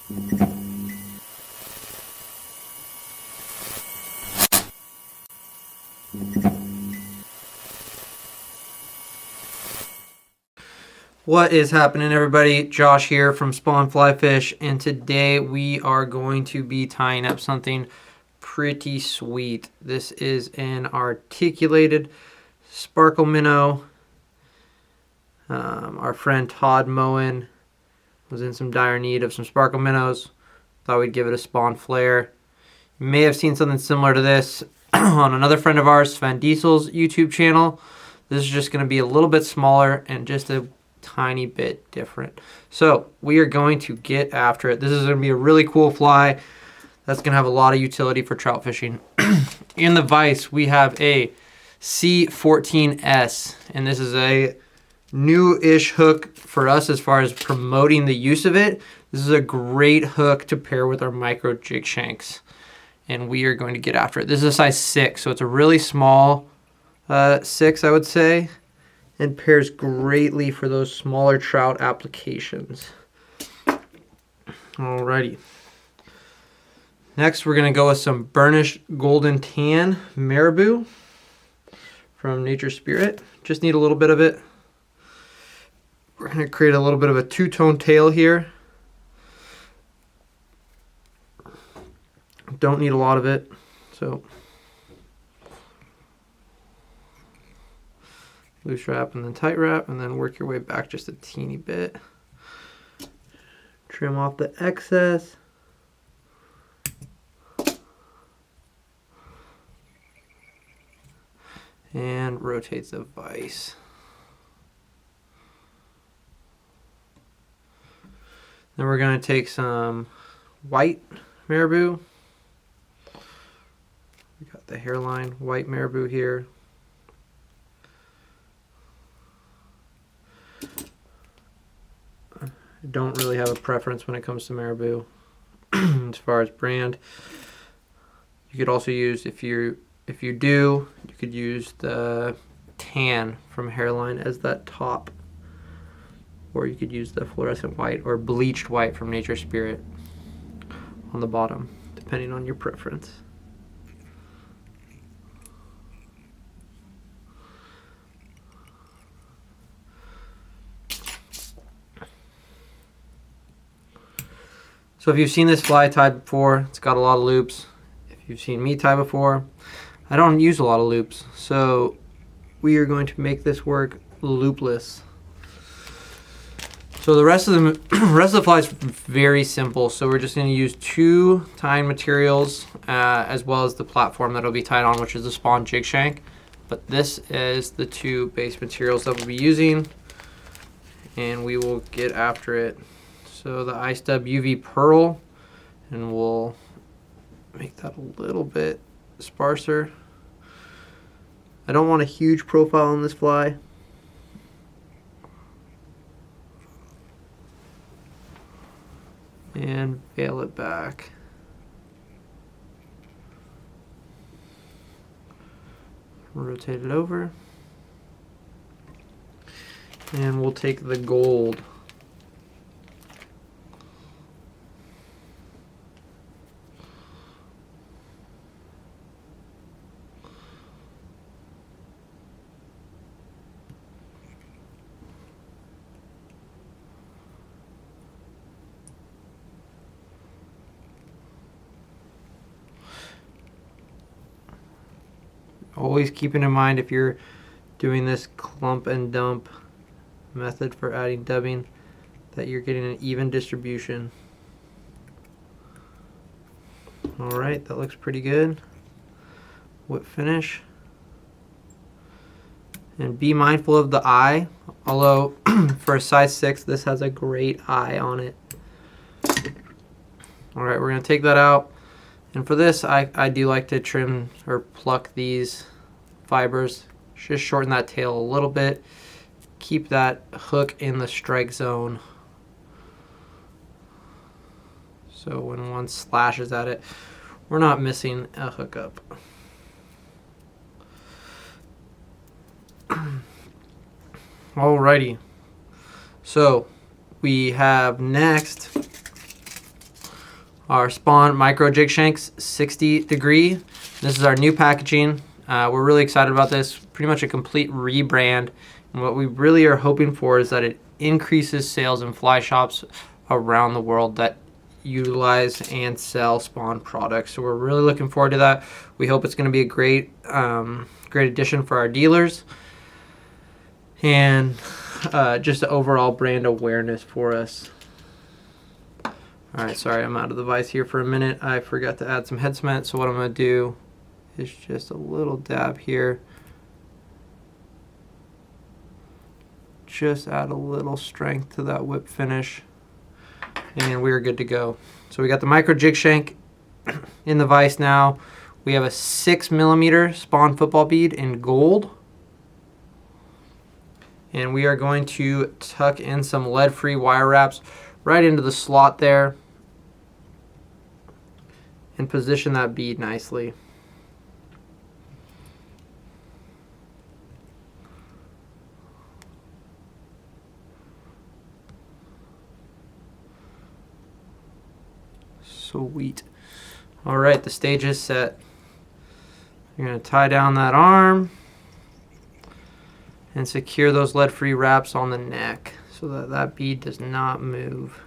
What is happening, everybody? Josh here from Spawn Fly Fish, and today we are going to be tying up something pretty sweet. This is an articulated Sparkle Minnow. Our friend Todd Moen was in some dire need of some Sparkle Minnows. Thought we'd give it a spawn flare. You may have seen something similar to this on another friend of ours, Sven Diesel's YouTube channel. This is just going to be a little bit smaller and just a tiny bit different. So we are going to get after it. This is going to be a really cool fly that's going to have a lot of utility for trout fishing. In the vise, we have a C14S, and this is a new-ish hook for us as far as promoting the use of it. This is a great hook to pair with our micro jig shanks, and we are going to get after it. This is a size 6, so it's a really small 6, I would say, and pairs greatly for those smaller trout applications. Alrighty. Next, we're going to go with some Burnished Golden Tan Marabou from Nature Spirit. Just need a little bit of it. We're going to create a little bit of a two-tone tail here. Don't need a lot of it, so loose wrap and then tight wrap, and then work your way back just a teeny bit. Trim off the excess. And rotate the vise. Then we're going to take some white Marabou. We got the Hareline white Marabou here. I don't really have a preference when it comes to Marabou as far as brand. You could also use, if you do, you could use the tan from Hareline as that top, or you could use the fluorescent white or bleached white from Nature Spirit on the bottom, depending on your preference. So if you've seen this fly tied before, it's got a lot of loops. If you've seen me tie before, I don't use a lot of loops. So we are going to make this work loopless. So the rest of the fly is very simple. So we're just going to use 2 tying materials as well as the platform that will be tied on, which is the spawn jig shank. But this is the 2 base materials that we'll be using, and we will get after it. So the Ice Dub UV Pearl, and we'll make that a little bit sparser. I don't want a huge profile on this fly. And veil it back. Rotate it over. And we'll take the gold. Always keeping in mind, if you're doing this clump and dump method for adding dubbing, that you're getting an even distribution. Alright, that looks pretty good. Whip finish. And be mindful of the eye, although for a size 6 this has a great eye on it. Alright, we're going to take that out. And for this, I do like to trim or pluck these fibers. Just shorten that tail a little bit. Keep that hook in the strike zone. So when one slashes at it, we're not missing a hookup. Alrighty. So we have next our Spawn Micro Jig Shanks 60 degree. This is our new packaging. We're really excited about this. Pretty much a complete rebrand. And what we really are hoping for is that it increases sales in fly shops around the world that utilize and sell Spawn products. So we're really looking forward to that. We hope it's going to be a great addition for our dealers and just the overall brand awareness for us. All right, sorry, I'm out of the vise here for a minute. I forgot to add some head cement, so what I'm going to do is just a little dab here. Just add a little strength to that whip finish, and we're good to go. So we got the micro jig shank in the vise now. We have a 6mm Spawn football bead in gold. And we are going to tuck in some lead-free wire wraps right into the slot there and position that bead nicely. Sweet. All right, the stage is set. You're going to tie down that arm and secure those lead-free wraps on the neck so that that bead does not move.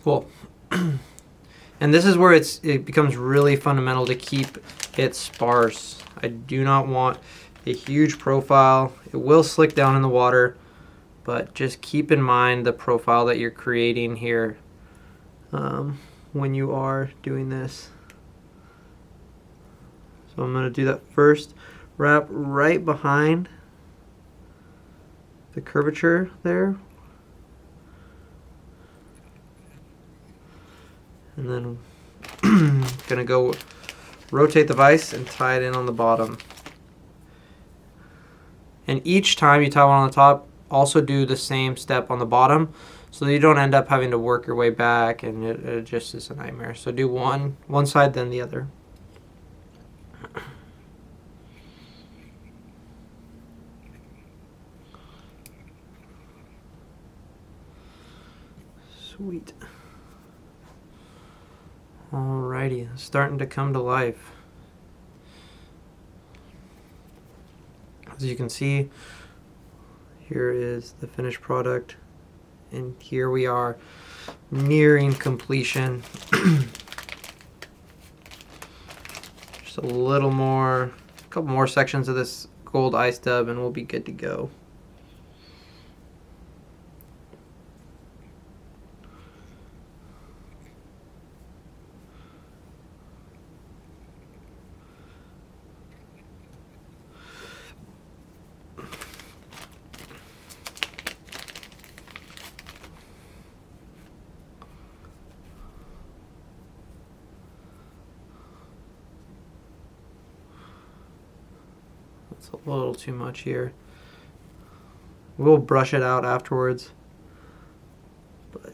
Cool. And this is where it becomes really fundamental to keep it sparse. I do not want a huge profile. It will slick down in the water, but just keep in mind the profile that you're creating here when you are doing this. So I'm going to do that first wrap right behind the curvature there. And then going to go rotate the vise and tie it in on the bottom. And each time you tie one on the top, also do the same step on the bottom so that you don't end up having to work your way back and it just is a nightmare. So do one side then the other. Sweet. Alrighty, starting to come to life. As you can see, here is the finished product, and here we are nearing completion. Just a little more, a couple more sections of this gold ice dub and we'll be good to go. It's a little too much here. We'll brush it out afterwards. But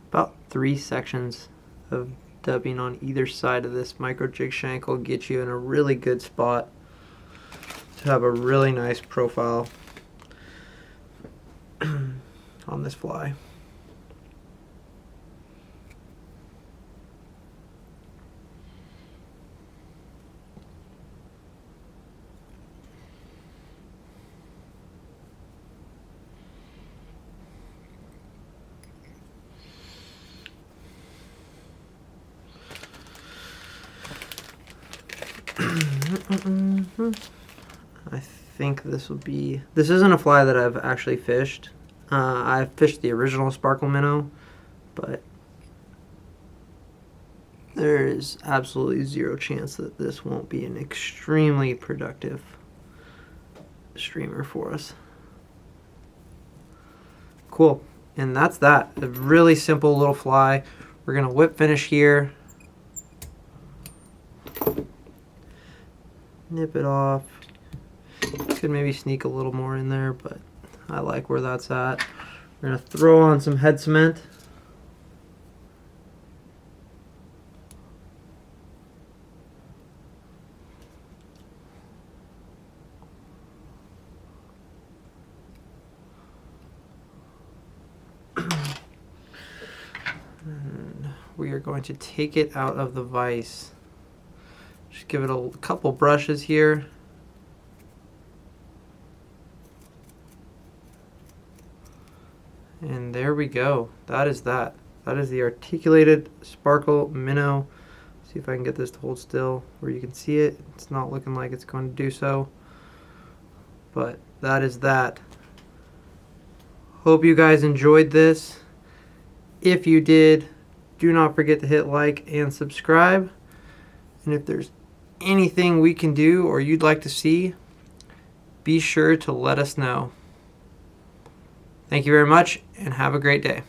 about 3 sections of dubbing on either side of this micro jig shank will get you in a really good spot to have a really nice profile on this fly. I think this will be, this isn't a fly that I've actually fished. I've fished the original Sparkle Minnow, but there is absolutely zero chance that this won't be an extremely productive streamer for us. Cool, and that's that. A really simple little fly. We're gonna whip finish here. Nip it off. Could maybe sneak a little more in there, but I like where that's at. We're gonna throw on some head cement. we are going to take it out of the vise. Just give it a couple brushes here. And there we go. That is that. That is the articulated Sparkle Minnow. See if I can get this to hold still where you can see it. It's not looking like it's going to do so. But that is that. Hope you guys enjoyed this. If you did, do not forget to hit like and subscribe. And if there's anything we can do or you'd like to see, be sure to let us know. Thank you very much and have a great day.